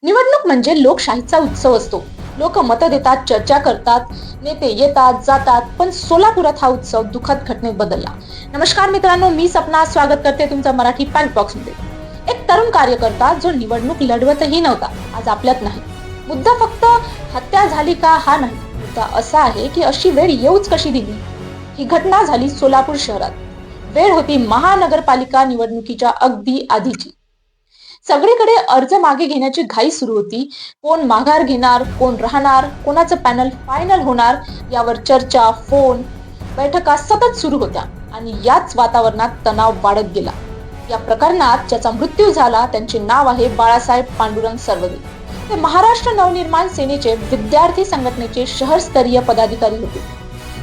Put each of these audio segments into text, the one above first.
निवडणूक म्हणजे लोकशाहीचा उत्सव असतो. लोक मतं देतात, चर्चा करतात, नेते येतात जातात, पण सोलापुरात हा उत्सव दुःखद घटनेत बदलला. नमस्कार मित्रांनो, मी सपना स्वागत करते तुमचं मराठी फॅक्ट बॉक्स मध्ये. एक तरुण कार्यकर्ता जो निवडणूक लढवतही नव्हता, आज आपल्यात नाही. मुद्दा फक्त हत्या झाली का हा नाही, मुद्दा असा आहे की अशी वेळ येऊच कशी दिली. ही घटना झाली सोलापूर शहरात. वेळ होती महानगरपालिका निवडणुकीच्या अगदी आधीची. सगळीकडे अर्ज मागे घेण्याची घाई सुरू होती. कोण माघार घेणार, कोण राहणार, कोणाचं पॅनल फायनल होणार यावर चर्चा, फोन, बैठका सतत सुरू होत्या आणि याच वातावरणात तणाव वाढत गेला. या प्रकरणात ज्याचा मृत्यू झाला त्यांचे नाव आहे बाळासाहेब पांडुरंग सरवदे. ते महाराष्ट्र नवनिर्माण सेनेचे विद्यार्थी संघटनेचे शहरस्तरीय पदाधिकारी होते.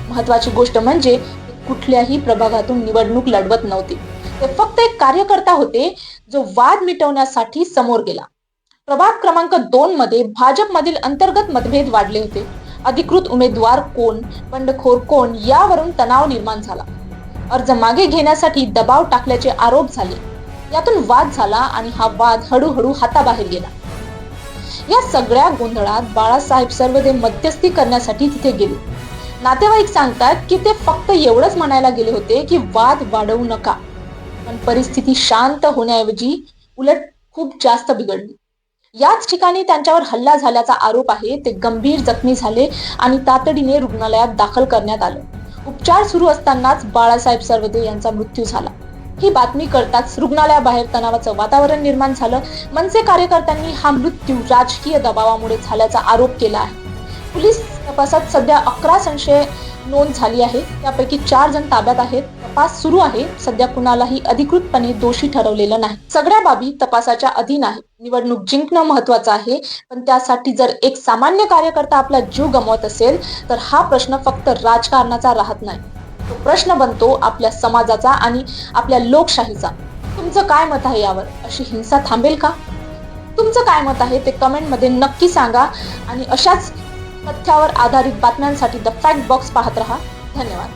महत्वाची गोष्ट म्हणजे ते कुठल्याही प्रभागातून निवडणूक लढवत नव्हते. ते फक्त एक कार्यकर्ता होते जो वाद मिटवण्यासाठी समोर गेला. प्रभाग क्रमांक 2 मध्ये भाजपमधील अंतर्गत मतभेद वाढले होते. अधिकृत उमेदवार कोण, बंडखोर कोण यावरून तणाव निर्माण झाला. अर्ज मागे घेण्यासाठी दबाव टाकल्याचे आरोप झाले. यातून वाद झाला आणि हा वाद हळूहळू हाताबाहेर गेला. या सगळ्या गोंधळात बाळासाहेब सरवदे मध्यस्थी करण्यासाठी तिथे गेले. नातेवाईक सांगतात की ते फक्त एवढंच म्हणायला गेले होते की वाद वाढवू नका, पण परिस्थिती शांत होण्याऐवजी उलट खूप जास्त बिघडली. याच ठिकाणी त्यांच्यावर हल्ला झाल्याचा आरोप आहे. ते गंभीर जखमी झाले आणि तातडीने रुग्णालयात दाखल करण्यात आलं. उपचार सुरू असतानाच बाळासाहेब सरवदे यांचा मृत्यू झाला. ही बातमी कळताच रुग्णालयाबाहेर तणावाचं वातावरण निर्माण झालं. मनसे कार्यकर्त्यांनी हा मृत्यू राजकीय दबावामुळे झाल्याचा आरोप केला आहे. पोलीस तपासात सध्या 11 संशय नोंद झाली आहे. त्यापैकी 4 जण ताब्यात आहेत. तपास सुरू आहे. सध्या कुणालाही अधिकृतपणे दोषी ठरवलेलं नाही. सगळ्या बाबी तपासाच्या अधीन आहे. निवडणूक जिंकणं महत्वाचं आहे, पण त्यासाठी जर एक सामान्य कार्यकर्ता आपला जीव गमावत असेल तर हा प्रश्न फक्त राजकारणाचा राहत नाही. तो प्रश्न बनतो आपल्या समाजाचा आणि आपल्या लोकशाहीचा. तुमचं काय मत आहे यावर? अशी हिंसा थांबेल का? तुमचं काय मत आहे ते कमेंट मध्ये नक्की सांगा आणि अशाच तथ्यावर आधारित बातम्यांसाठी द फॅक्ट बॉक्स पाहत रहा. धन्यवाद.